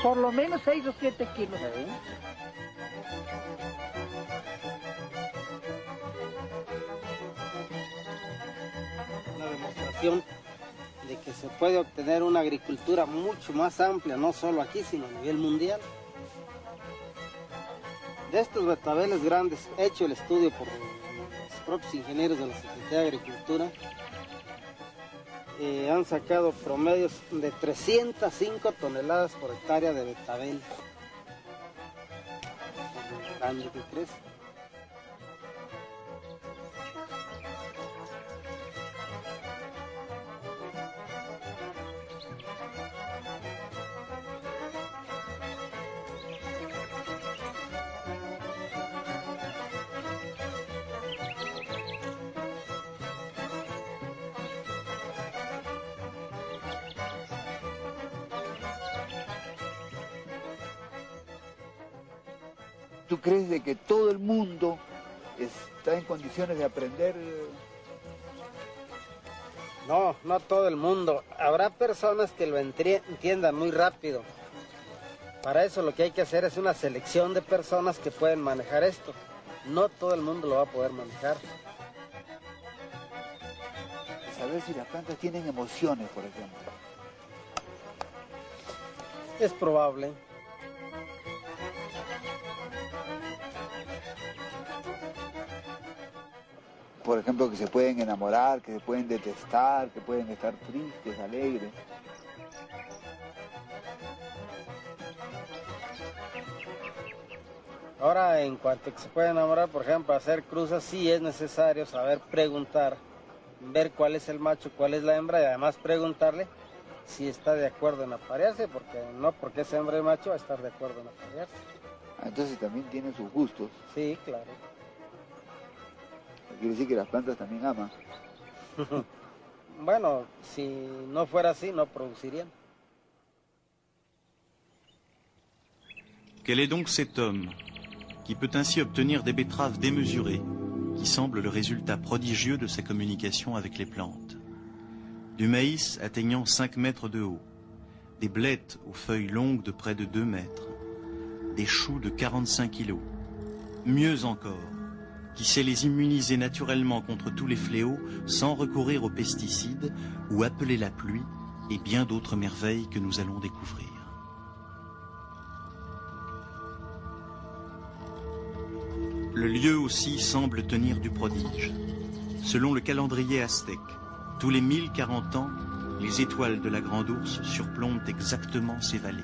por lo menos 6 o 7 kilos. Sí. Una demostración de que se puede obtener una agricultura mucho más amplia, no solo aquí, sino a nivel mundial. De estos betabeles grandes, hecho el estudio por los propios ingenieros de la Secretaría de Agricultura, han sacado promedios de 305 toneladas por hectárea de betabel. Grande que crece. ¿Tú crees de que todo el mundo está en condiciones de aprender? No, no todo el mundo. Habrá personas que lo entiendan muy rápido. Para eso lo que hay que hacer es una selección de personas que pueden manejar esto. No todo el mundo lo va a poder manejar. Saber si las plantas tienen emociones, por ejemplo. Es probable. Por ejemplo, que se pueden enamorar, que se pueden detestar, que pueden estar tristes, alegres. Ahora, en cuanto a que se puede enamorar, por ejemplo, hacer cruzas, sí es necesario saber preguntar, ver cuál es el macho, cuál es la hembra, y además preguntarle si está de acuerdo en aparearse, porque no porque es hembra y macho va a estar de acuerdo en aparearse. Entonces también tienen sus gustos. Sí, claro. Quiere decir que las plantas también aman. Bueno, si no fuera así, no producirían. Quel est donc cet homme qui peut ainsi obtenir des betteraves démesurées, qui semblent le résultat prodigieux de sa communication avec les plantes? Du maïs atteignant 5 mètres de haut, des blettes aux feuilles longues de près de 2 mètres, des choux de 45 kilos. Mieux encore, qui sait les immuniser naturellement contre tous les fléaux sans recourir aux pesticides ou appeler la pluie et bien d'autres merveilles que nous allons découvrir. Le lieu aussi semble tenir du prodige. Selon le calendrier aztèque, tous les 1040 ans, les étoiles de la Grande Ourse surplombent exactement ces vallées.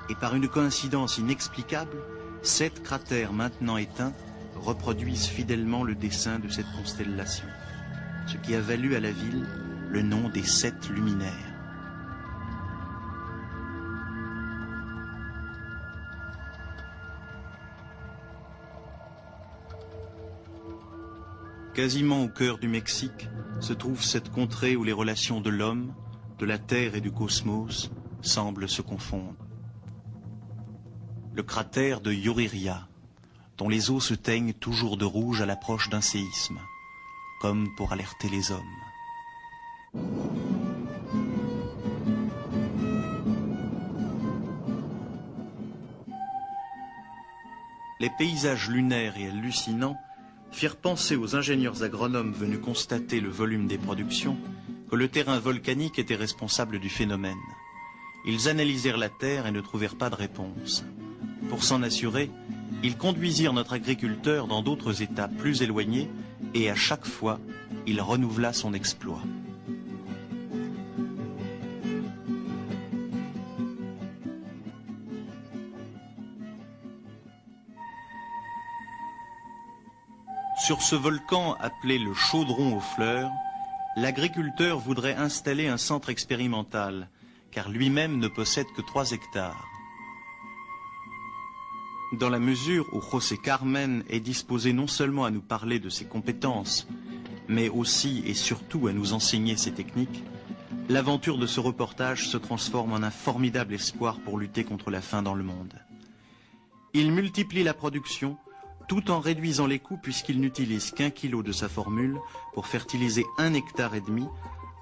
Et par une coïncidence inexplicable, 7 cratères maintenant éteints reproduisent fidèlement le dessin de cette constellation, ce qui a valu à la ville le nom des 7 luminaires. Quasiment au cœur du Mexique se trouve cette contrée où les relations de l'homme, de la Terre et du cosmos semblent se confondre. Le cratère de Yuriria, dont les eaux se teignent toujours de rouge à l'approche d'un séisme, comme pour alerter les hommes. Les paysages lunaires et hallucinants firent penser aux ingénieurs agronomes venus constater le volume des productions que le terrain volcanique était responsable du phénomène. Ils analysèrent la terre et ne trouvèrent pas de réponse. Pour s'en assurer, ils conduisirent notre agriculteur dans d'autres États plus éloignés et à chaque fois, il renouvela son exploit. Sur ce volcan appelé le Chaudron aux fleurs, l'agriculteur voudrait installer un centre expérimental, car lui-même ne possède que 3 hectares. Dans la mesure où José Carmen est disposé non seulement à nous parler de ses compétences, mais aussi et surtout à nous enseigner ses techniques, l'aventure de ce reportage se transforme en un formidable espoir pour lutter contre la faim dans le monde. Il multiplie la production, tout en réduisant les coûts puisqu'il n'utilise qu'1 kilo de sa formule pour fertiliser 1,5 hectare,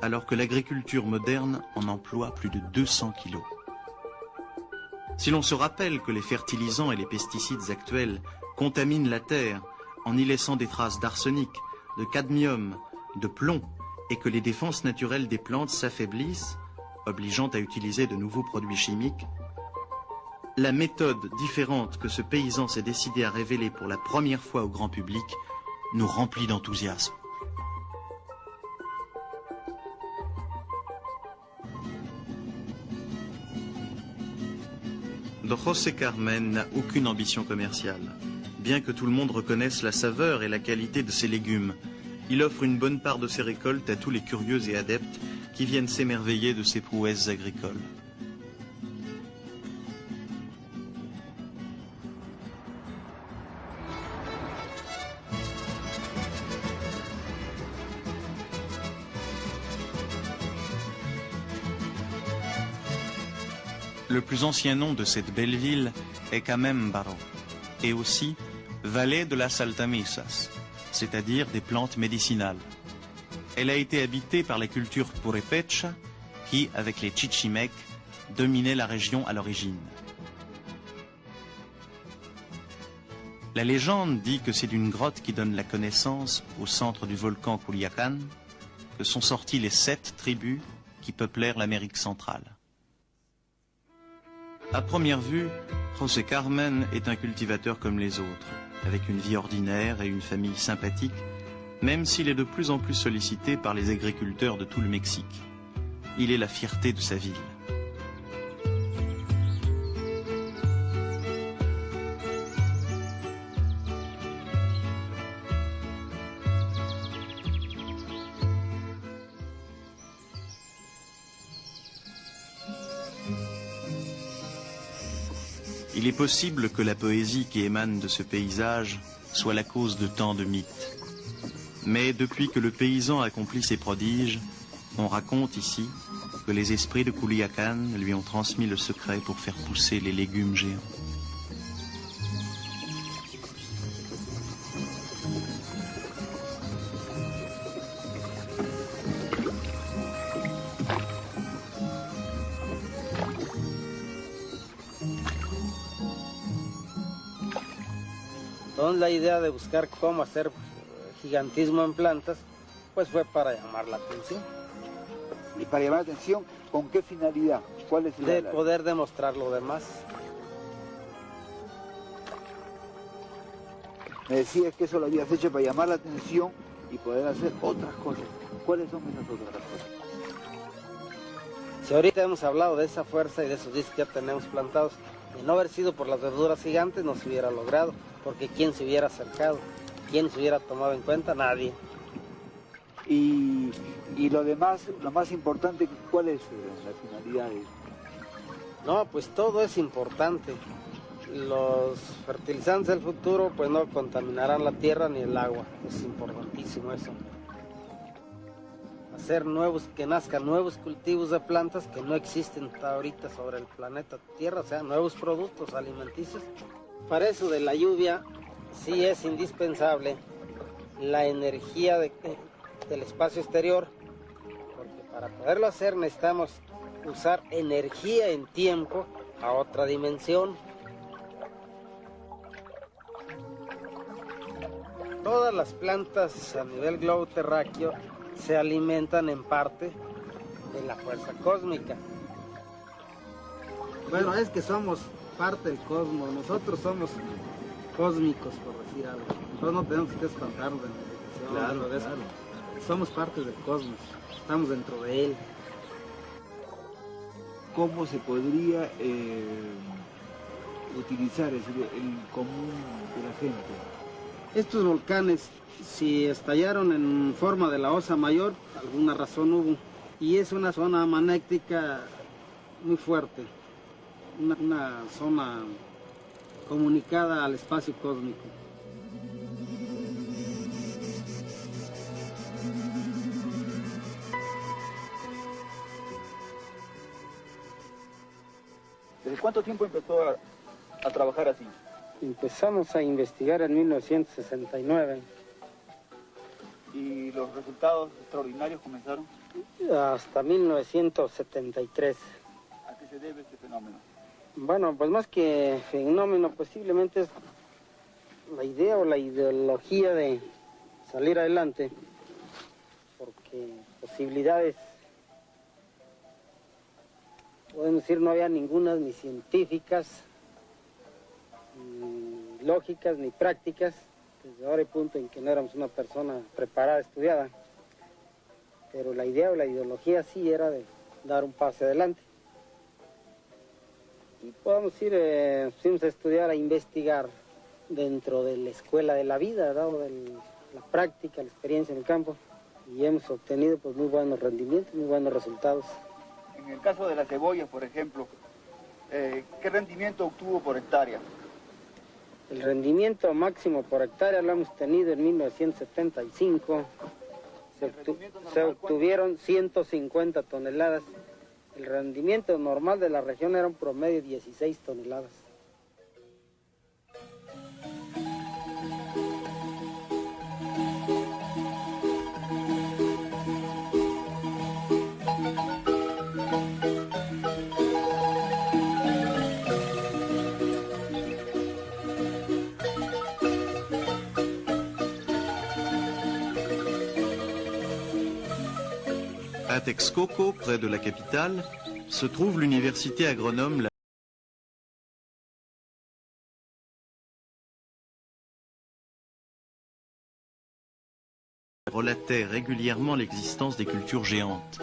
alors que l'agriculture moderne en emploie plus de 200 kilos. Si l'on se rappelle que les fertilisants et les pesticides actuels contaminent la terre en y laissant des traces d'arsenic, de cadmium, de plomb, et que les défenses naturelles des plantes s'affaiblissent, obligeant à utiliser de nouveaux produits chimiques, la méthode différente que ce paysan s'est décidé à révéler pour la première fois au grand public nous remplit d'enthousiasme. Don José Carmen n'a aucune ambition commerciale. Bien que tout le monde reconnaisse la saveur et la qualité de ses légumes, il offre une bonne part de ses récoltes à tous les curieux et adeptes qui viennent s'émerveiller de ses prouesses agricoles. Le plus ancien nom de cette belle ville est Camémbaro, et aussi vallée de las Altamisas, c'est-à-dire des plantes médicinales. Elle a été habitée par la culture purépecha, qui, avec les Chichimecs, dominait la région à l'origine. La légende dit que c'est d'une grotte qui donne la connaissance, au centre du volcan Culiacán, que sont sorties les 7 tribus qui peuplèrent l'Amérique centrale. À première vue, José Carmen est un cultivateur comme les autres, avec une vie ordinaire et une famille sympathique, même s'il est de plus en plus sollicité par les agriculteurs de tout le Mexique. Il est la fierté de sa ville. Il est possible que la poésie qui émane de ce paysage soit la cause de tant de mythes. Mais depuis que le paysan accomplit ses prodiges, on raconte ici que les esprits de Culiacán lui ont transmis le secret pour faire pousser les légumes géants. Entonces la idea de buscar cómo hacer gigantismo en plantas, pues fue para llamar la atención. Y para llamar la atención, ¿con qué finalidad? ¿Cuál es De poder demostrar lo demás. Me decías que eso lo habías hecho para llamar la atención y poder hacer otras cosas. ¿Cuáles son esas otras cosas? Si ahorita hemos hablado de esa fuerza y de esos discos que ya tenemos plantados, de no haber sido por las verduras gigantes no se hubiera logrado, porque ¿quién se hubiera acercado? ¿Quién se hubiera tomado en cuenta? Nadie. Y lo demás, lo más importante, ¿cuál es la finalidad de esto? No, pues todo es importante. Los fertilizantes del futuro pues no contaminarán la tierra ni el agua. Es importantísimo eso. Hacer que nazcan nuevos cultivos de plantas que no existen hasta ahorita sobre el planeta Tierra, o sea, nuevos productos alimenticios. Para eso de la lluvia sí es indispensable la energía del espacio exterior, porque para poderlo hacer necesitamos usar energía en tiempo a otra dimensión. Todas las plantas a nivel globo terráqueo se alimentan en parte de la fuerza cósmica. Bueno, es que somos parte del cosmos, nosotros somos cósmicos, por decir algo. Nosotros no tenemos que espantarnos de la meditación, de eso. Somos parte del cosmos, estamos dentro de él. ¿Cómo se podría utilizar el común de la gente? Estos volcanes, si estallaron en forma de la Osa Mayor, alguna razón hubo. Y es una zona magnética muy fuerte, una zona comunicada al espacio cósmico. ¿Desde cuánto tiempo empezó a trabajar así? Empezamos a investigar en 1969. ¿Y los resultados extraordinarios comenzaron? Hasta 1973. ¿A qué se debe este fenómeno? Bueno, pues más que fenómeno, posiblemente es la idea o la ideología de salir adelante, porque posibilidades, podemos decir, no había ninguna, ni científicas, ni lógicas, ni prácticas. Desde ahora hay punto en que no éramos una persona preparada, estudiada, pero la idea o la ideología sí era de dar un paso adelante. Y podemos ir, fuimos a estudiar, a investigar dentro de la escuela de la vida, ¿verdad? O de la práctica, la experiencia en el campo, y hemos obtenido pues muy buenos rendimientos, muy buenos resultados. En el caso de las cebollas, por ejemplo, ¿qué rendimiento obtuvo por hectárea? El rendimiento máximo por hectárea lo hemos tenido en 1975. Se obtuvieron 150 toneladas. El rendimiento normal de la región era un promedio de 16 toneladas. À Texcoco, près de la capitale, se trouve l'université agronome relatait régulièrement l'existence des cultures géantes.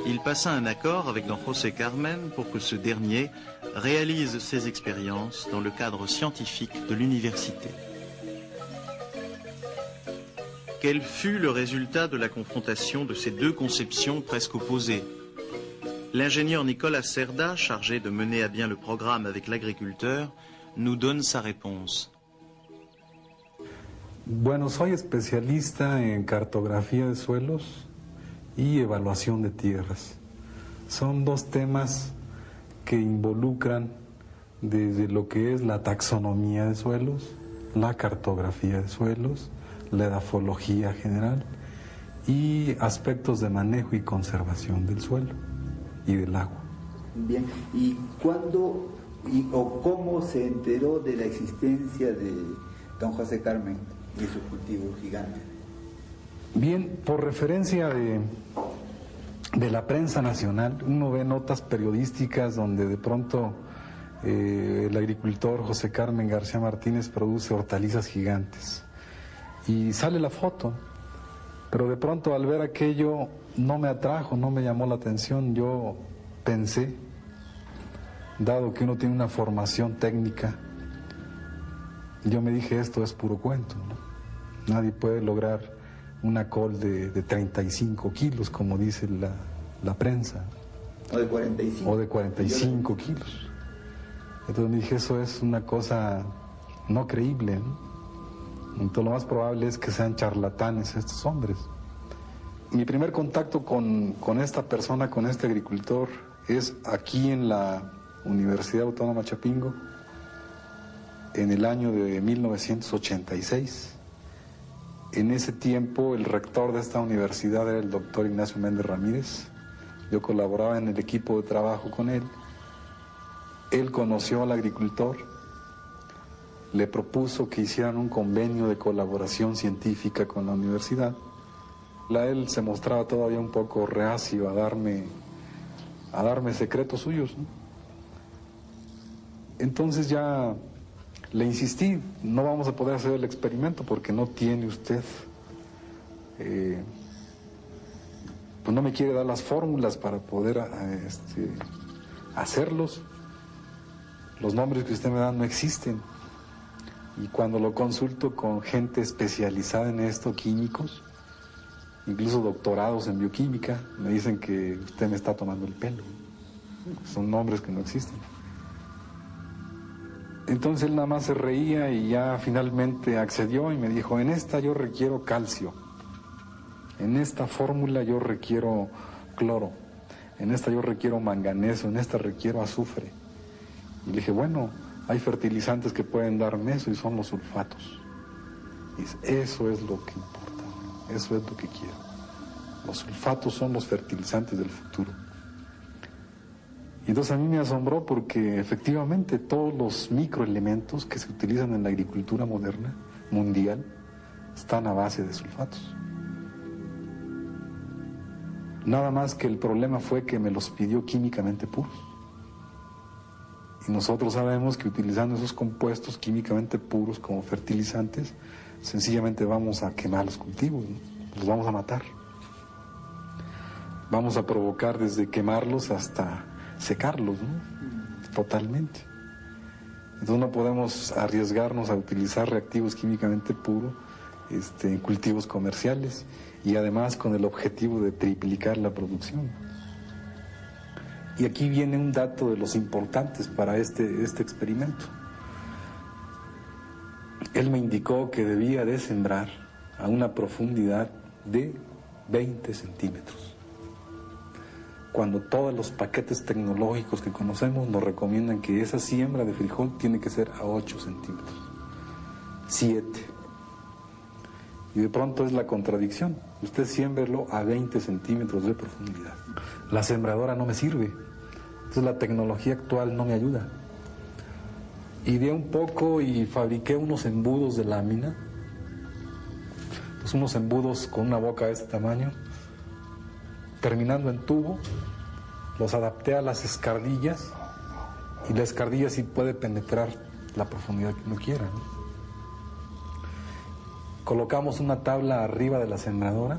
Il passa un accord avec don José Carmen pour que ce dernier réalise ses expériences dans le cadre scientifique de l'université. Quel fut le résultat de la confrontation de ces deux conceptions presque opposées? L'ingénieur Nicolas Cerda, chargé de mener à bien le programme avec l'agriculteur, nous donne sa réponse. Bueno, soy especialista en cartografía de suelos y evaluación de tierras. Son dos temas que involucran desde lo que es la taxonomía de suelos, la cartografía de suelos, la edafología general y aspectos de manejo y conservación del suelo y del agua. Bien, ¿y cuándo o cómo se enteró de la existencia de don José Carmen y sus cultivos gigantes? Bien, por referencia de la prensa nacional, uno ve notas periodísticas donde de pronto el agricultor José Carmen García Martínez produce hortalizas gigantes y sale la foto, pero de pronto al ver aquello no me atrajo, no me llamó la atención. Yo pensé, dado que uno tiene una formación técnica, yo me dije, esto es puro cuento, ¿no? Nadie puede lograr una col de 35 kilos, como dice la prensa. O de 45. O de 45 kilos. Entonces me dije, eso es una cosa no creíble, ¿no? Entonces lo más probable es que sean charlatanes estos hombres. Mi primer contacto con esta persona, con este agricultor, es aquí en la Universidad Autónoma Chapingo, en el año de 1986. En ese tiempo el rector de esta universidad era el doctor Ignacio Méndez Ramírez. Yo colaboraba en el equipo de trabajo con él. Él conoció al agricultor, le propuso que hicieran un convenio de colaboración científica con la universidad. Él se mostraba todavía un poco reacio a darme secretos suyos, ¿no? Entonces ya le insistí, no vamos a poder hacer el experimento porque no tiene usted, pues no me quiere dar las fórmulas para poder hacerlos. Los nombres que usted me da no existen. Y cuando lo consulto con gente especializada en esto, químicos, incluso doctorados en bioquímica, me dicen que usted me está tomando el pelo. Son nombres que no existen. Entonces él nada más se reía y ya finalmente accedió y me dijo, en esta yo requiero calcio, en esta fórmula yo requiero cloro, en esta yo requiero manganeso, en esta requiero azufre. Y le dije, bueno, hay fertilizantes que pueden darme eso y son los sulfatos. Y dice, eso es lo que importa. Eso es lo que quiero. Los sulfatos son los fertilizantes del futuro. Y entonces a mí me asombró porque efectivamente todos los microelementos que se utilizan en la agricultura moderna, mundial, están a base de sulfatos. Nada más que el problema fue que me los pidió químicamente puros. Y nosotros sabemos que utilizando esos compuestos químicamente puros como fertilizantes, sencillamente vamos a quemar los cultivos, ¿no? Los vamos a matar. Vamos a provocar desde quemarlos hasta secarlos, ¿no? Totalmente. Entonces no podemos arriesgarnos a utilizar reactivos químicamente puros en cultivos comerciales y además con el objetivo de triplicar la producción. Y aquí viene un dato de los importantes para este experimento. Él me indicó que debía de sembrar a una profundidad de 20 centímetros. Cuando todos los paquetes tecnológicos que conocemos nos recomiendan que esa siembra de frijol tiene que ser a 8 centímetros, 7. Y de pronto es la contradicción. Usted siémbrelo a 20 centímetros de profundidad. La sembradora no me sirve. Entonces la tecnología actual no me ayuda. Ideé un poco y fabriqué unos embudos de lámina. Pues unos embudos con una boca de este tamaño, terminando en tubo. Los adapté a las escardillas y la escardilla sí puede penetrar la profundidad que uno quiera, ¿no? Colocamos una tabla arriba de la sembradora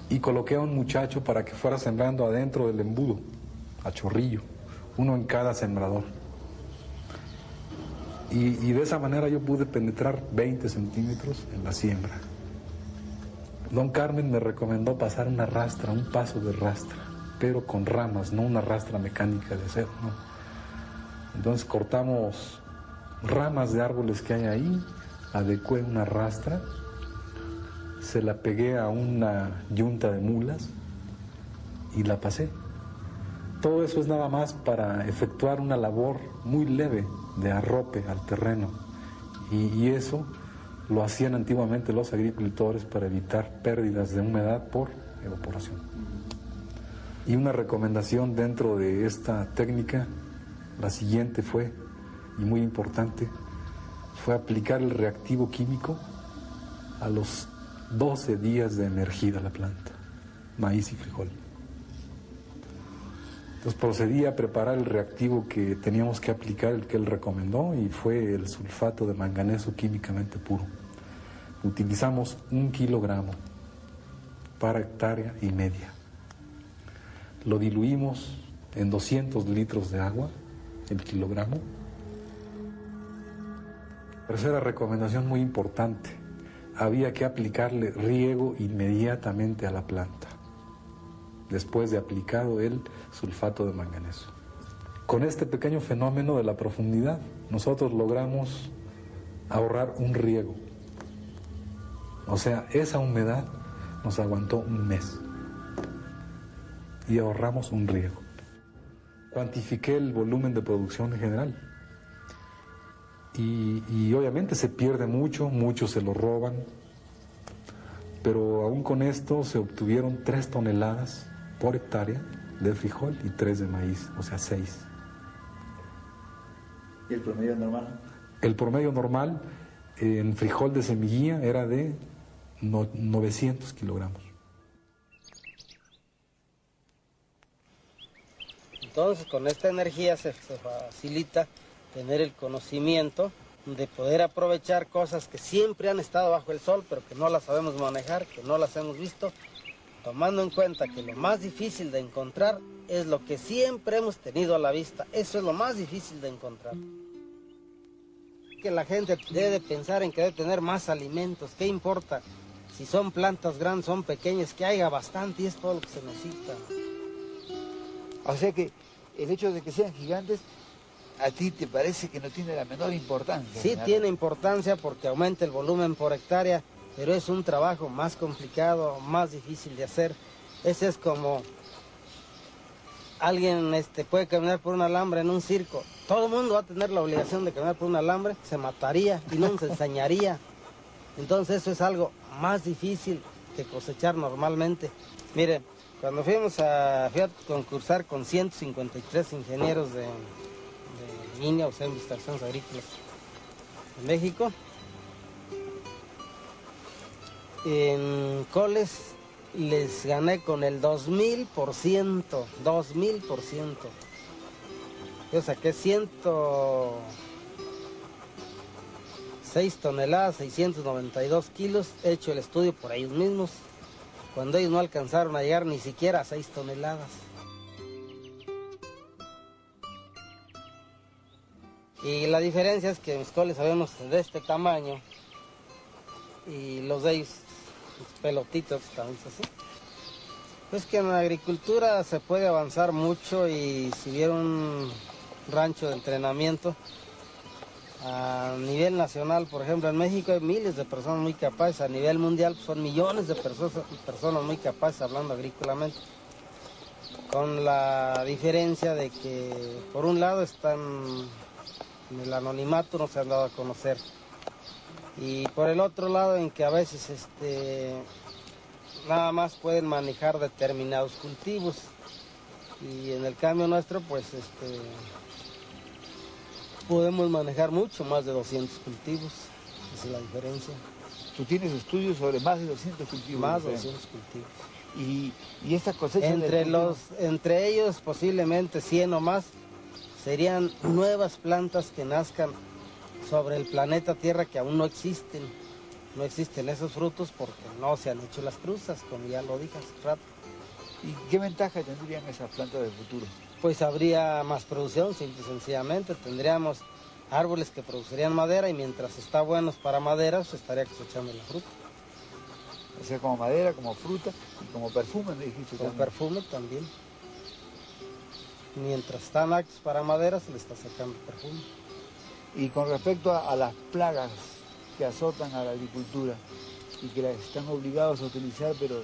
y coloqué a un muchacho para que fuera sembrando adentro del embudo, a chorrillo, uno en cada sembrador. Y de esa manera yo pude penetrar 20 centímetros en la siembra. Don Carmen me recomendó pasar una rastra, un paso de rastra, pero con ramas, no una rastra mecánica de acero, ¿no? Entonces cortamos ramas de árboles que hay ahí, adecué una rastra, se la pegué a una yunta de mulas y la pasé. Todo eso es nada más para efectuar una labor muy leve de arrope al terreno. Y eso lo hacían antiguamente los agricultores para evitar pérdidas de humedad por evaporación. Y una recomendación dentro de esta técnica, la siguiente fue, y muy importante, fue aplicar el reactivo químico a los 12 días de emergida la planta, maíz y frijol. Entonces procedí a preparar el reactivo que teníamos que aplicar, el que él recomendó, y fue el sulfato de manganeso químicamente puro. Utilizamos 1 kilogramo para hectárea y media. Lo diluimos en 200 litros de agua, el kilogramo. Tercera recomendación muy importante, había que aplicarle riego inmediatamente a la planta, después de aplicado el sulfato de manganeso. Con este pequeño fenómeno de la profundidad, nosotros logramos ahorrar un riego. O sea, esa humedad nos aguantó un mes y ahorramos un riego. Cuantifiqué el volumen de producción en general y obviamente se pierde mucho, muchos se lo roban, pero aún con esto se obtuvieron 3 toneladas por hectárea de frijol y 3 de maíz, o sea 6. ¿Y el promedio normal? El promedio normal en frijol de semillilla era de 900 kilogramos. Entonces con esta energía se facilita tener el conocimiento de poder aprovechar cosas que siempre han estado bajo el sol, pero que no las sabemos manejar, que no las hemos visto, tomando en cuenta que lo más difícil de encontrar es lo que siempre hemos tenido a la vista. Eso es lo más difícil de encontrar. Que la gente debe pensar en que debe tener más alimentos. ¿Qué importa si son plantas grandes, son pequeñas? Que haya bastante y es todo lo que se necesita. O sea que el hecho de que sean gigantes, ¿a ti te parece que no tiene la menor importancia? Sí tiene importancia porque aumenta el volumen por hectárea, pero es un trabajo más complicado, más difícil de hacer. Ese es como alguien puede caminar por un alambre en un circo. Todo el mundo va a tener la obligación de caminar por un alambre, se mataría y no nos enseñaría. Entonces eso es algo más difícil que cosechar normalmente. Miren, cuando fui a concursar con 153 ingenieros de línea, o sea, investigaciones agrícolas en México, en coles les gané con el 2000%. Yo saqué 106 toneladas, 692 kilos, he hecho el estudio por ellos mismos, cuando ellos no alcanzaron a llegar ni siquiera a 6 toneladas. Y la diferencia es que mis coles habíamos de este tamaño y los de ellos, los pelotitos, también así. Pues que en la agricultura se puede avanzar mucho, y si hubiera un rancho de entrenamiento a nivel nacional, por ejemplo, en México hay miles de personas muy capaces, a nivel mundial pues, son millones de personas muy capaces hablando agrícolamente, con la diferencia de que por un lado están en el anonimato, no se han dado a conocer, y por el otro lado en que a veces nada más pueden manejar determinados cultivos, y en el cambio nuestro pues podemos manejar mucho más de 200 cultivos, esa es la diferencia. Tú tienes estudios sobre más de 200 cultivos. Más de 200 cultivos. Y esta cosecha... Entre ellos posiblemente 100 o más serían nuevas plantas que nazcan sobre el planeta Tierra que aún no existen. No existen esos frutos porque no se han hecho las cruzas, como ya lo dije hace rato. ¿Y qué ventaja tendrían esas plantas del futuro? Pues habría más producción, simple y sencillamente. Tendríamos árboles que producirían madera, y mientras está buenos para madera, se estaría cosechando la fruta. O sea, como madera, como fruta y como perfume, me dijiste. Como perfume también. Mientras están aptos para madera, se le está sacando perfume. Y con respecto a las plagas que azotan a la agricultura y que las están obligados a utilizar, pero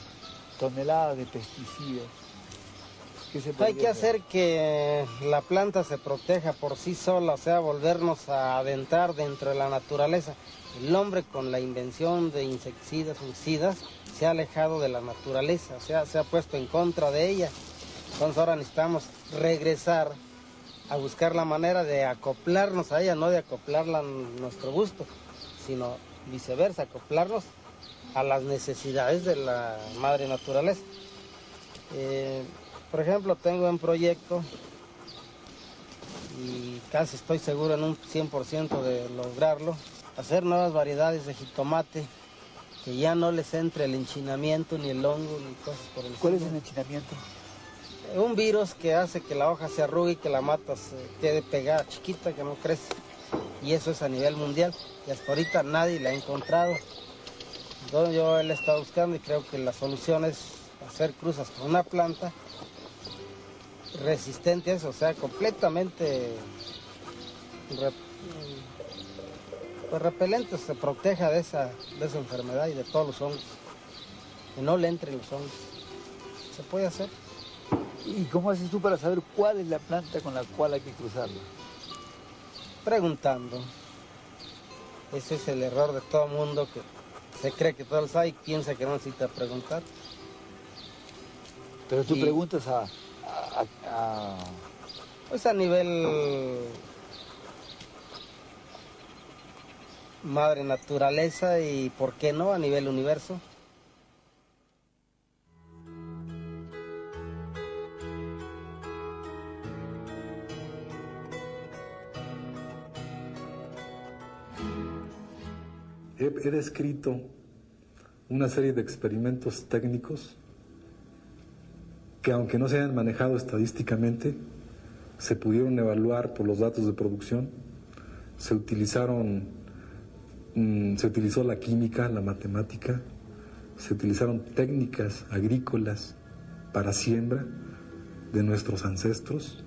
toneladas de pesticidas, ¿qué se puede hacer? Hay que hacer que la planta se proteja por sí sola, o sea, volvernos a adentrar dentro de la naturaleza. El hombre, con la invención de insecticidas, fungicidas, se ha alejado de la naturaleza, o sea, se ha puesto en contra de ella. Entonces ahora necesitamos regresar a buscar la manera de acoplarnos a ella, no de acoplarla a nuestro gusto, sino viceversa, acoplarnos a las necesidades de la madre naturaleza. Por ejemplo, tengo un proyecto y casi estoy seguro en un 100% de lograrlo, hacer nuevas variedades de jitomate que ya no les entre el enchinamiento, ni el hongo, ni cosas por el estilo. ¿Cuál es el enchinamiento? Un virus que hace que la hoja se arrugue y que la mata se quede pegada, chiquita, que no crece. Y eso es a nivel mundial, y hasta ahorita nadie la ha encontrado. Entonces yo le he estado buscando, y creo que la solución es hacer cruzas con una planta resistente a eso, o sea, completamente repelente, se proteja de esa enfermedad y de todos los hongos, que no le entren los hongos. Se puede hacer. ¿Y cómo haces tú para saber cuál es la planta con la cual hay que cruzarla? Preguntando. Ese es el error de todo mundo, que se cree que todo lo sabe y piensa que no necesita preguntar. Pero tú preguntas Pues a nivel madre naturaleza, y por qué no a nivel universo. He descrito una serie de experimentos técnicos que, aunque no se hayan manejado estadísticamente, se pudieron evaluar por los datos de producción. Se utilizó la química, la matemática, se utilizaron técnicas agrícolas para siembra de nuestros ancestros.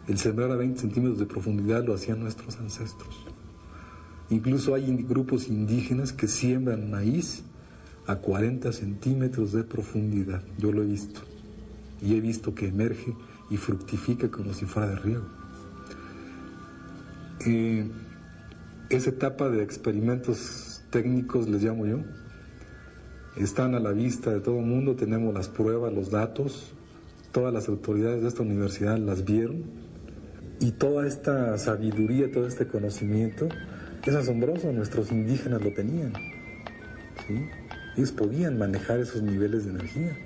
El sembrar a 20 centímetros de profundidad lo hacían nuestros ancestros. Incluso hay grupos indígenas que siembran maíz a 40 centímetros de profundidad. Yo lo he visto. Y he visto que emerge y fructifica como si fuera de riego. Esa etapa de experimentos técnicos, les llamo yo, están a la vista de todo el mundo, tenemos las pruebas, los datos, todas las autoridades de esta universidad las vieron, y toda esta sabiduría, todo este conocimiento es asombroso, nuestros indígenas lo tenían, ¿sí? Ellos podían manejar esos niveles de energía.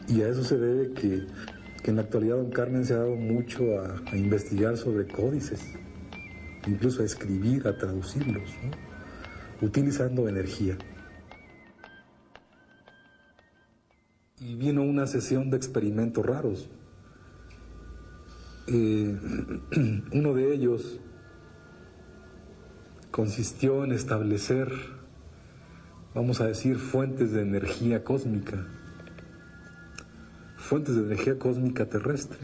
Y a eso se debe que en la actualidad don Carmen se ha dado mucho a investigar sobre códices, incluso a escribir, a traducirlos, ¿no? Utilizando energía. Y vino una sesión de experimentos raros. Uno de ellos consistió en establecer, vamos a decir, fuentes de energía cósmica. Fuentes de energía cósmica terrestre,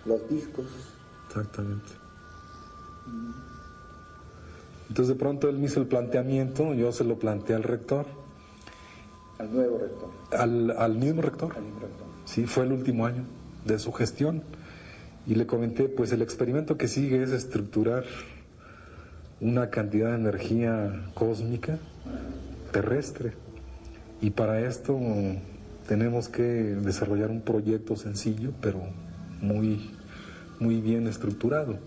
¿no? Los discos. Exactamente. Entonces de pronto él me hizo el planteamiento, yo se lo planteé al rector. Al nuevo rector. Al mismo rector. Al mismo rector. Sí, fue el último año de su gestión. Y le comenté, pues el experimento que sigue es estructurar una cantidad de energía cósmica terrestre. Y para esto tenemos que desarrollar un proyecto sencillo, pero muy bien estructurado.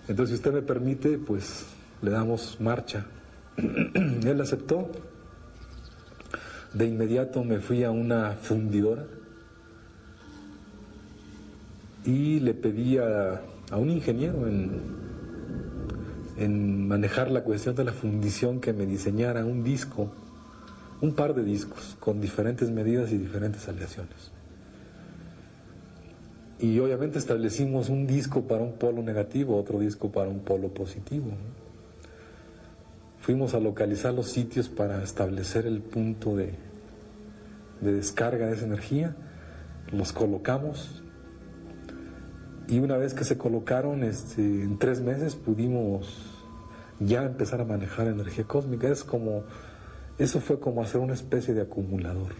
Entonces, si usted me permite, pues le damos marcha. Él aceptó. De inmediato me fui a una fundidora y le pedí a un ingeniero en manejar la cuestión de la fundición que me diseñara un disco, un par de discos con diferentes medidas y diferentes aleaciones. Y obviamente establecimos un disco para un polo negativo, otro disco para un polo positivo, ¿no? Fuimos a localizar los sitios para establecer el punto de descarga de esa energía, los colocamos y una vez que se colocaron, en 3 meses pudimos ya empezar a manejar energía cósmica. Eso fue como hacer una especie de acumulador.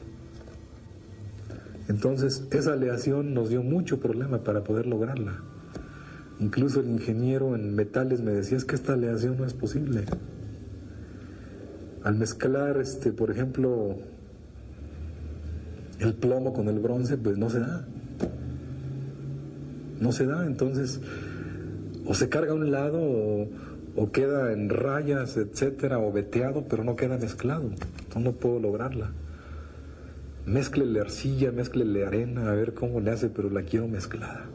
Entonces esa aleación nos dio mucho problema para poder lograrla. Incluso el ingeniero en metales me decía, es que esta aleación no es posible. Al mezclar, por ejemplo, el plomo con el bronce, pues no se da. No se da, entonces, o se carga a un lado, o queda en rayas, etcétera, o veteado, pero no queda mezclado. Entonces no puedo lograrla. Mézclele arcilla, mézclele arena, a ver cómo le hace, pero la quiero mezclada.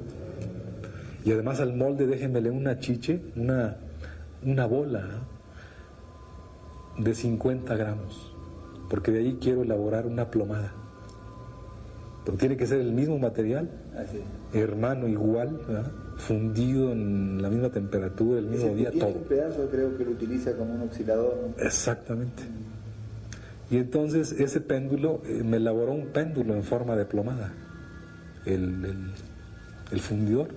Y además al molde déjenmele una chiche, una bola, ¿no?, de 50 gramos, porque de ahí quiero elaborar una plomada. Pero tiene que ser el mismo material, hermano, igual, ¿verdad?, fundido en la misma temperatura, el mismo día, todo. Un pedazo creo que lo utiliza como un oscilador, ¿no? Exactamente. Y entonces ese péndulo, me elaboró un péndulo en forma de plomada, el fundidor.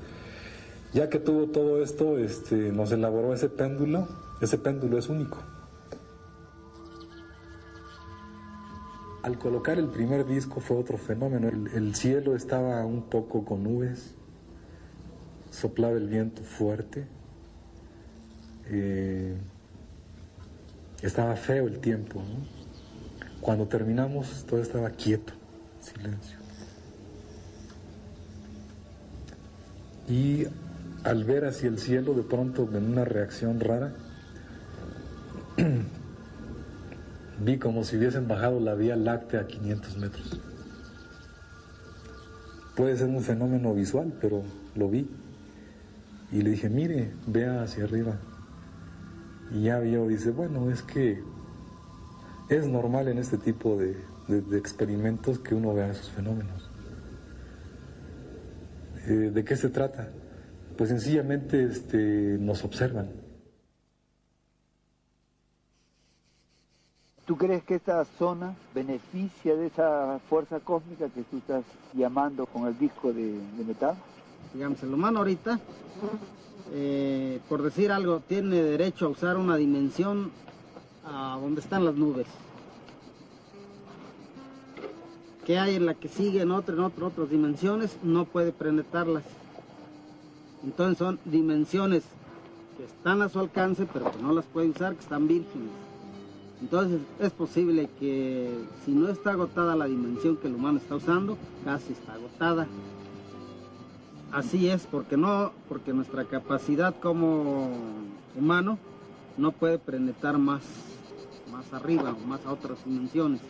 Ya que tuvo todo esto, nos elaboró ese péndulo es único. Al colocar el primer disco fue otro fenómeno. El cielo estaba un poco con nubes, soplaba el viento fuerte, estaba feo el tiempo, ¿no? Cuando terminamos todo estaba quieto, silencio. Y al ver hacia el cielo, de pronto, en una reacción rara, vi como si hubiesen bajado la Vía Láctea a 500 metros. Puede ser un fenómeno visual, pero lo vi. Y le dije, mire, vea hacia arriba. Y ya vio, dice, bueno, es que es normal en este tipo de experimentos que uno vea esos fenómenos. ¿De qué se trata? Pues sencillamente nos observan. ¿Tú crees que esta zona beneficia de esa fuerza cósmica que tú estás llamando con el disco de metal? Digamos, el humano ahorita, por decir algo, tiene derecho a usar una dimensión a donde están las nubes. Que hay en la que sigue en otras dimensiones, no puede penetrarlas. Entonces son dimensiones que están a su alcance, pero que no las puede usar, que están vírgenes. Entonces es posible que si no está agotada la dimensión que el humano está usando, casi está agotada. Así es, porque nuestra capacidad como humano no puede penetrar más arriba o más a otras dimensiones.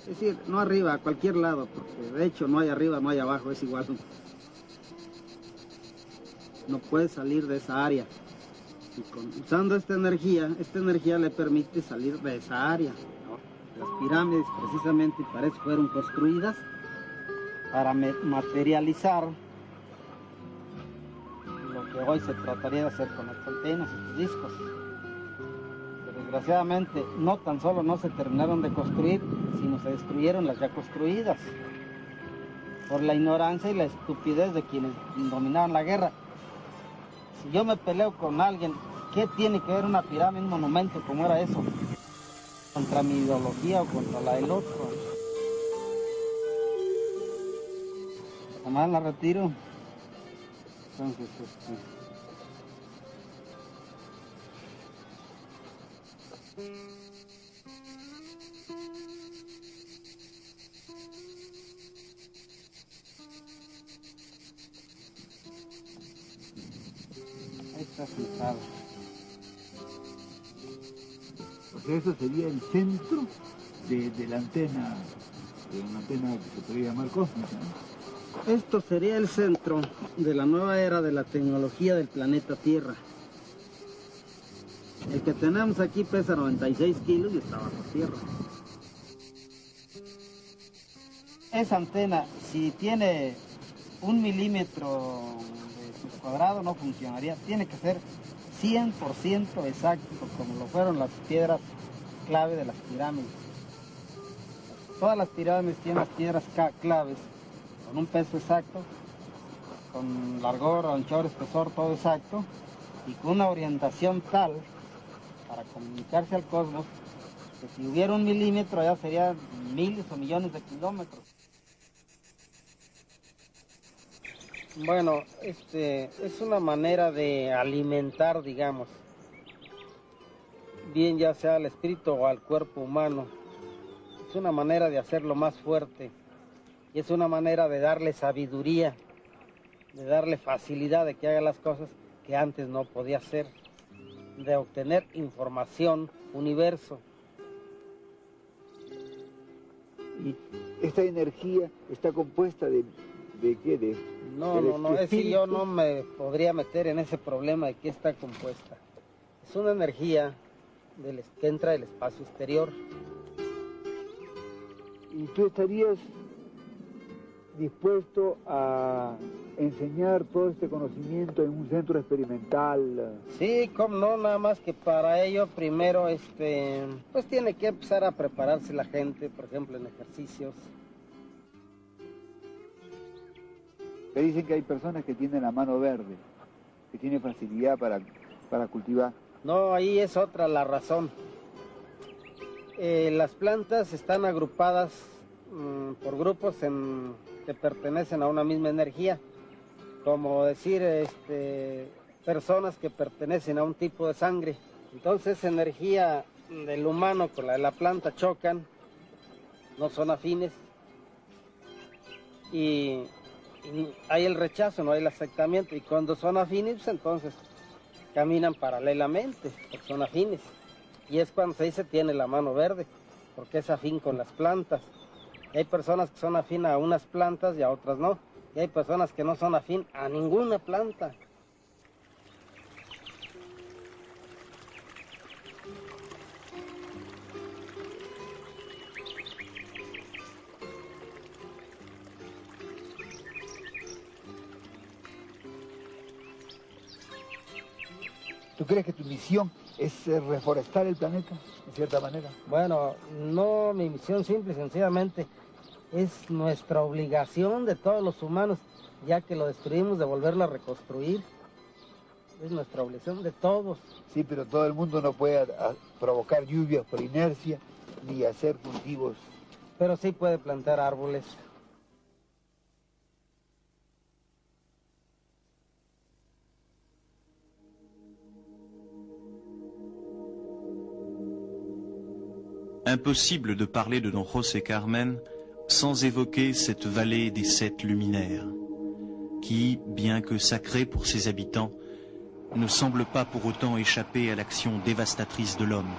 Es decir, no arriba, a cualquier lado, porque de hecho no hay arriba, no hay abajo, es igual. No puede salir de esa área. Y usando esta energía le permite salir de esa área, ¿no? Las pirámides precisamente para eso fueron construidas, para materializar lo que hoy se trataría de hacer con las antenas, estos discos. Pero desgraciadamente no tan solo no se terminaron de construir, sino se destruyeron las ya construidas por la ignorancia y la estupidez de quienes dominaban la guerra. Si yo me peleo con alguien, ¿qué tiene que ver una pirámide, un monumento como era eso? Contra mi ideología o contra la del otro. Además la retiro. Entonces, ahí está sentado. O sea, eso sería el centro de la antena, de una antena que se podría llamar cósmica, ¿no? Esto sería el centro de la nueva era de la tecnología del planeta Tierra. El que tenemos aquí pesa 96 kilos y está bajo tierra. Esa antena, si tiene 1 milímetro de su cuadrado, no funcionaría. Tiene que ser 100% exacto, como lo fueron las piedras clave de las pirámides. Todas las pirámides tienen las piedras claves con un peso exacto, con largor, anchor, espesor, todo exacto, y con una orientación tal para comunicarse al cosmos, que si hubiera 1 milímetro ya serían miles o millones de kilómetros. Bueno, es una manera de alimentar, digamos, bien ya sea al espíritu o al cuerpo humano. Es una manera de hacerlo más fuerte y es una manera de darle sabiduría, de darle facilidad de que haga las cosas que antes no podía hacer, de obtener información, universo. Y esta energía está compuesta de qué? No, es que yo no me podría meter en ese problema de qué está compuesta. Es una energía que entra del espacio exterior. ¿Y tú estarías dispuesto a enseñar todo este conocimiento en un centro experimental? Sí, como no, nada más que para ello primero pues tiene que empezar a prepararse la gente, por ejemplo, en ejercicios. Me dicen que hay personas que tienen la mano verde, que tienen facilidad para cultivar. No, ahí es otra la razón. Las plantas están agrupadas por grupos que pertenecen a una misma energía, como decir personas que pertenecen a un tipo de sangre. Entonces energía del humano con la de la planta chocan, no son afines y hay el rechazo, no hay el aceptamiento, y cuando son afines pues entonces caminan paralelamente, porque son afines. Y es cuando se dice tiene la mano verde, porque es afín con las plantas. Y hay personas que son afín a unas plantas y a otras no. Y hay personas que no son afín a ninguna planta. ¿Tú crees que tu misión es reforestar el planeta, de cierta manera? Bueno, no, mi misión simple y sencillamente es nuestra obligación de todos los humanos, ya que lo destruimos, de volverlo a reconstruir. Es nuestra obligación de todos. Sí, pero todo el mundo no puede provocar lluvias por inercia ni hacer cultivos. Pero sí puede plantar árboles. Impossible de parler de Don José Carmen sans évoquer cette vallée des 7 luminaires, qui, bien que sacrée pour ses habitants, ne semble pas pour autant échapper à l'action dévastatrice de l'homme.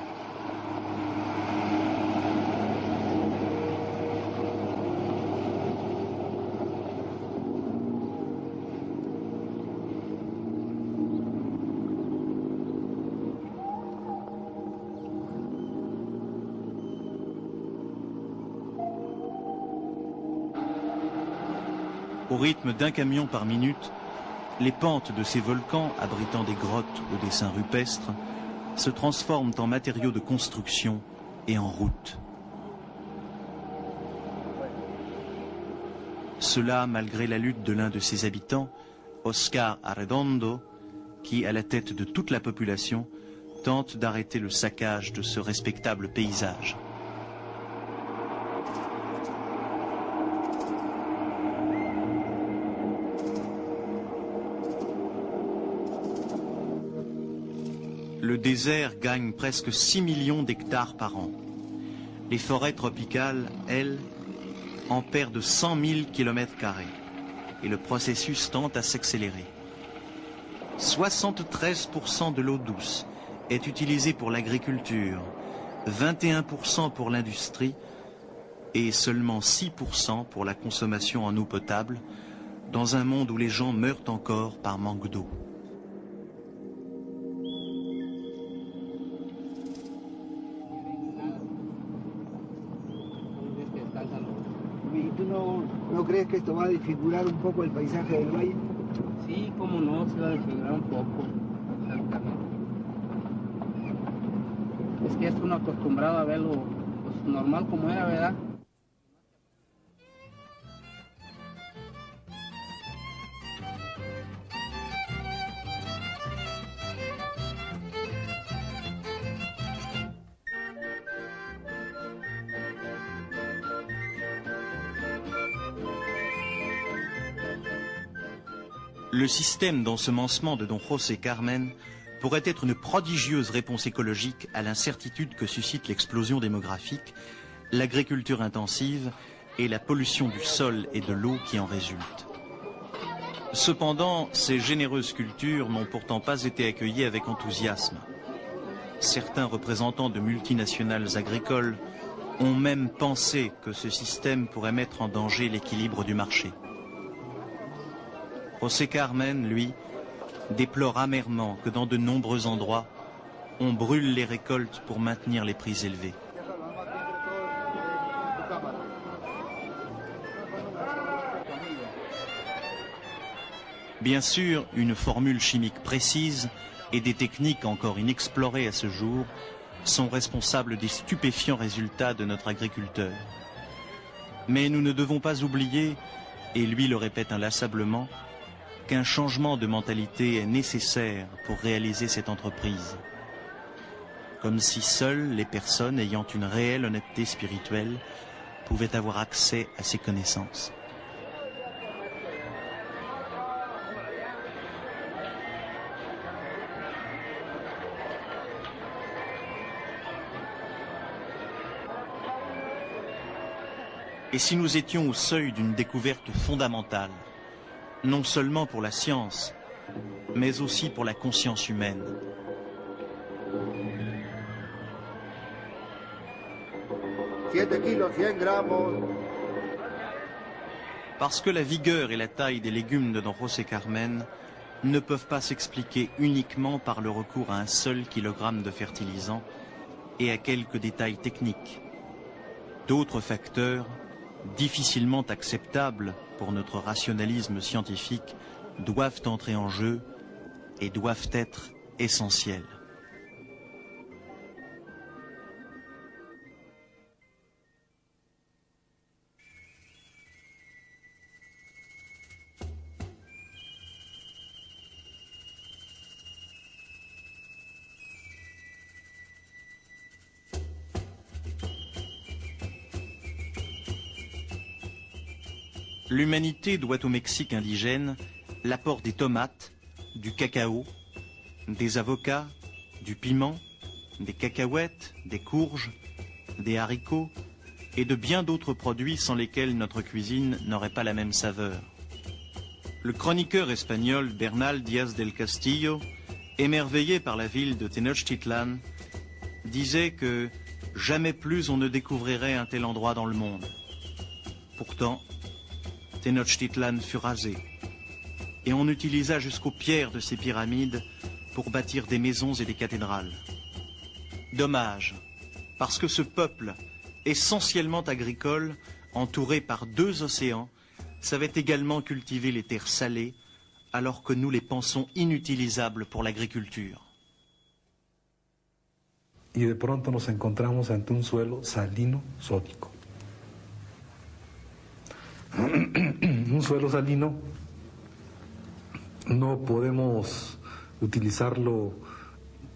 Au rythme d'1 camion par minute, les pentes de ces volcans, abritant des grottes aux dessins rupestres, se transforment en matériaux de construction et en routes. Cela malgré la lutte de l'un de ses habitants, Oscar Arredondo, qui, à la tête de toute la population, tente d'arrêter le saccage de ce respectable paysage. Le désert gagne presque 6 millions d'hectares par an. Les forêts tropicales, elles, en perdent 100 000 km². Et le processus tend à s'accélérer. 73% de l'eau douce est utilisée pour l'agriculture, 21% pour l'industrie et seulement 6% pour la consommation en eau potable, dans un monde où les gens meurent encore par manque d'eau. ¿Tú no crees que esto va a desfigurar un poco el paisaje del valle? Sí, cómo no, se va a desfigurar un poco, exactamente. Es que es uno acostumbrado a verlo pues, normal como era, ¿verdad? Le système d'ensemencement de Don José Carmen pourrait être une prodigieuse réponse écologique à l'incertitude que suscite l'explosion démographique, l'agriculture intensive et la pollution du sol et de l'eau qui en résulte. Cependant, ces généreuses cultures n'ont pourtant pas été accueillies avec enthousiasme. Certains représentants de multinationales agricoles ont même pensé que ce système pourrait mettre en danger l'équilibre du marché. José Carmen, lui, déplore amèrement que dans de nombreux endroits, on brûle les récoltes pour maintenir les prix élevés. Bien sûr, une formule chimique précise et des techniques encore inexplorées à ce jour sont responsables des stupéfiants résultats de notre agriculteur. Mais nous ne devons pas oublier, et lui le répète inlassablement, qu'un changement de mentalité est nécessaire pour réaliser cette entreprise. Comme si seules les personnes ayant une réelle honnêteté spirituelle pouvaient avoir accès à ces connaissances. Et si nous étions au seuil d'une découverte fondamentale, non seulement pour la science, mais aussi pour la conscience humaine. Parce que la vigueur et la taille des légumes de Don José Carmen ne peuvent pas s'expliquer uniquement par le recours à un seul kilogramme de fertilisant et à quelques détails techniques. D'autres facteurs, difficilement acceptables pour notre rationalisme scientifique, doivent entrer en jeu et doivent être essentiels. L'humanité doit au Mexique indigène l'apport des tomates, du cacao, des avocats, du piment, des cacahuètes, des courges, des haricots et de bien d'autres produits sans lesquels notre cuisine n'aurait pas la même saveur. Le chroniqueur espagnol Bernal Díaz del Castillo, émerveillé par la ville de Tenochtitlan, disait que jamais plus on ne découvrirait un tel endroit dans le monde. Pourtant, Tenochtitlan fut rasé et on utilisa jusqu'aux pierres de ces pyramides pour bâtir des maisons et des cathédrales. Dommage, parce que ce peuple, essentiellement agricole, entouré par 2 océans, savait également cultiver les terres salées, alors que nous les pensons inutilisables pour l'agriculture. Y de pronto nos encontramos ante un suelo salino sódico. Un suelo salino no podemos utilizarlo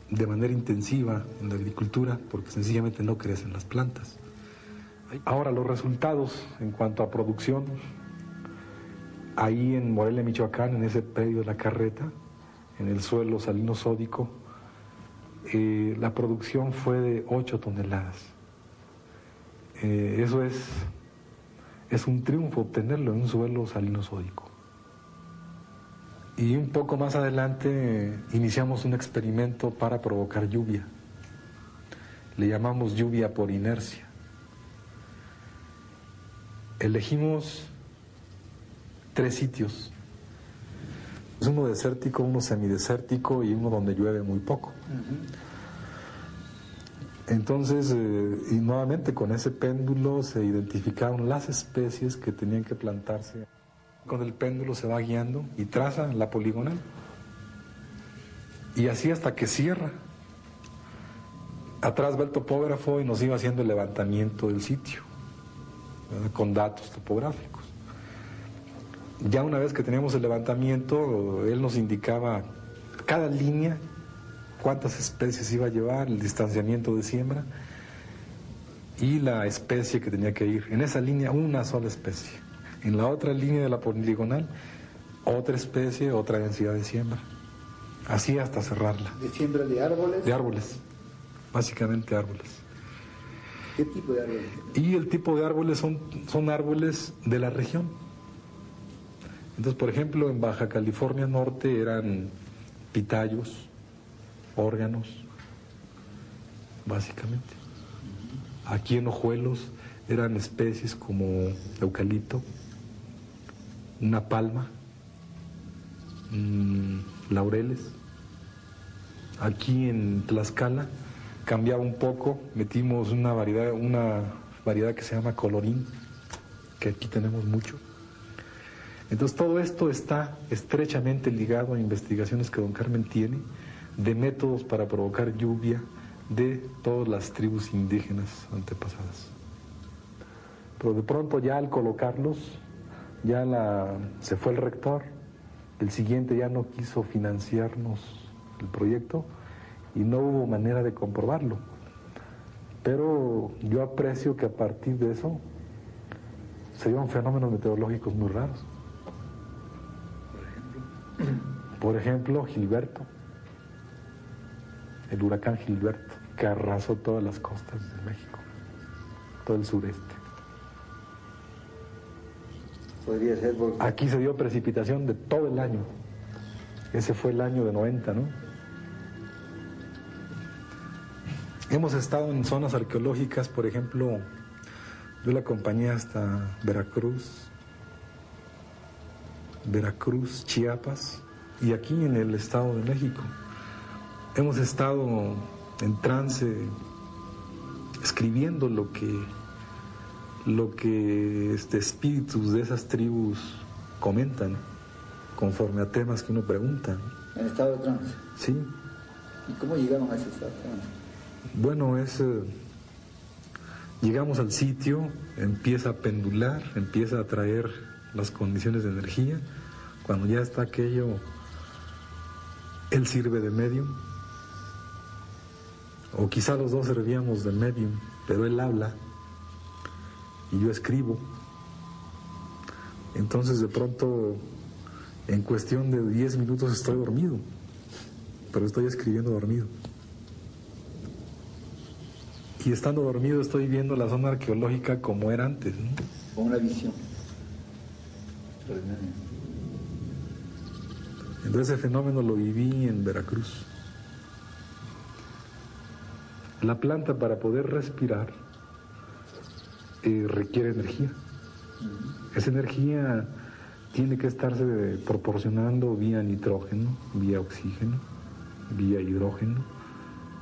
de manera intensiva en la agricultura porque sencillamente no crecen las plantas. Ahora, los resultados en cuanto a producción, ahí en Morelia, Michoacán, en ese predio de la Carreta, en el suelo salino sódico, la producción fue de 8 toneladas. Eso es un triunfo obtenerlo en un suelo salino sódico. Y un poco más adelante iniciamos un experimento para provocar lluvia. Le llamamos lluvia por inercia. Elegimos 3 sitios. Uno desértico, uno semidesértico y uno donde llueve muy poco. Entonces, y nuevamente con ese péndulo se identificaron las especies que tenían que plantarse. Con el péndulo se va guiando y traza la poligonal. Y así hasta que cierra. Atrás va el topógrafo y nos iba haciendo el levantamiento del sitio, ¿verdad? Con datos topográficos. Ya una vez que teníamos el levantamiento, él nos indicaba cada línea cuántas especies iba a llevar, el distanciamiento de siembra y la especie que tenía que ir. En esa línea una sola especie. En la otra línea de la poligonal, otra especie, otra densidad de siembra. Así hasta cerrarla. ¿De siembra de árboles? De árboles, básicamente árboles. ¿Qué tipo de árboles? Y el tipo de árboles son árboles de la región. Entonces, por ejemplo, en Baja California Norte eran pitayos, órganos, básicamente. Aquí en Ojuelos eran especies como eucalipto, una palma, laureles. Aquí en Tlaxcala cambiaba un poco, metimos una variedad que se llama colorín, que aquí tenemos mucho. Entonces todo esto está estrechamente ligado a investigaciones que don Carmen tiene de métodos para provocar lluvia de todas las tribus indígenas antepasadas. Pero de pronto ya al colocarlos, se fue el rector, el siguiente ya no quiso financiarnos el proyecto y no hubo manera de comprobarlo. Pero yo aprecio que a partir de eso se dieron fenómenos meteorológicos muy raros. Por ejemplo, Gilberto, el huracán Gilberto, que arrasó todas las costas de México, todo el sureste. Podría ser porque... Aquí se dio precipitación de todo el año. Ese fue el año de 90, ¿no? Hemos estado en zonas arqueológicas, por ejemplo, yo la acompañé hasta Veracruz, Chiapas y aquí en el Estado de México. Hemos estado en trance escribiendo lo que espíritus de esas tribus comentan conforme a temas que uno pregunta. ¿En estado de trance? Sí. ¿Y cómo llegaron a ese estado de trance? Bueno, llegamos al sitio, empieza a pendular, empieza a traer las condiciones de energía. Cuando ya está aquello, él sirve de medium, o quizá los dos servíamos de medium, pero él habla y yo escribo. Entonces de pronto, en cuestión de 10 minutos estoy dormido, pero estoy escribiendo dormido. y estando dormido estoy viendo la zona arqueológica como era antes, ¿no? Con una visión. Entonces ese fenómeno lo viví en Veracruz. La planta, para poder respirar, requiere energía. Esa energía tiene que estarse proporcionando vía nitrógeno, vía oxígeno, vía hidrógeno.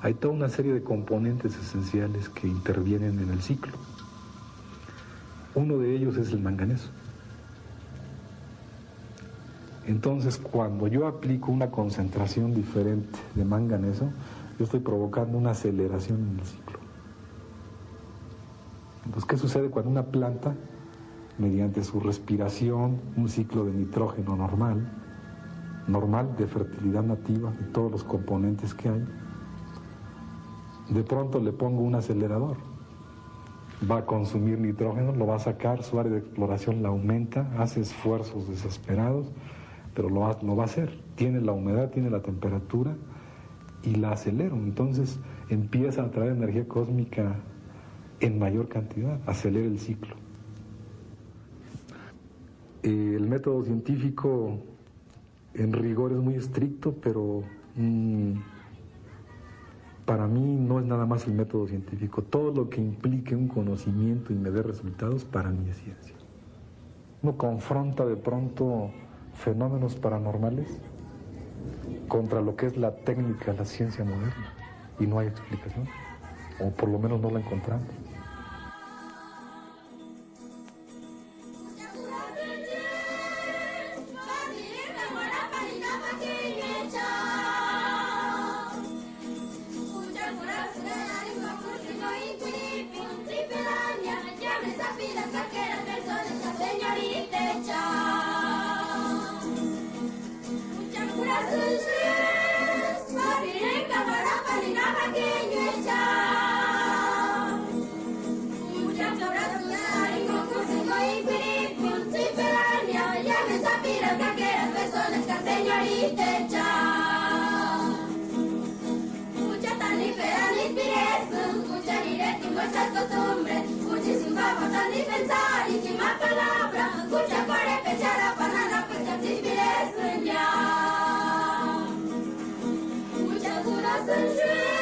Hay toda una serie de componentes esenciales que intervienen en el ciclo. Uno de ellos es el manganeso. Entonces, cuando yo aplico una concentración diferente de manganeso, yo estoy provocando una aceleración en el ciclo. Entonces, ¿qué sucede cuando una planta, mediante su respiración, un ciclo de nitrógeno normal de fertilidad nativa, de todos los componentes que hay, de pronto le pongo un acelerador? Va a consumir nitrógeno, lo va a sacar, su área de exploración la aumenta, hace esfuerzos desesperados, pero lo va a hacer. Tiene la humedad, tiene la temperatura y la acelero. Entonces empieza a traer energía cósmica en mayor cantidad, acelera el ciclo. El método científico en rigor es muy estricto, pero para mí no es nada más el método científico. Todo lo que implique un conocimiento y me dé resultados, para mí es ciencia. Uno confronta de pronto fenómenos paranormales contra lo que es la técnica, la ciencia moderna, y no hay explicación, o por lo menos no la encontramos. Muchas costumbres, muchísimas formas de pensar y sin más palabras, muchas por especial la banana, pues que te inspires ya. Muchas dudas en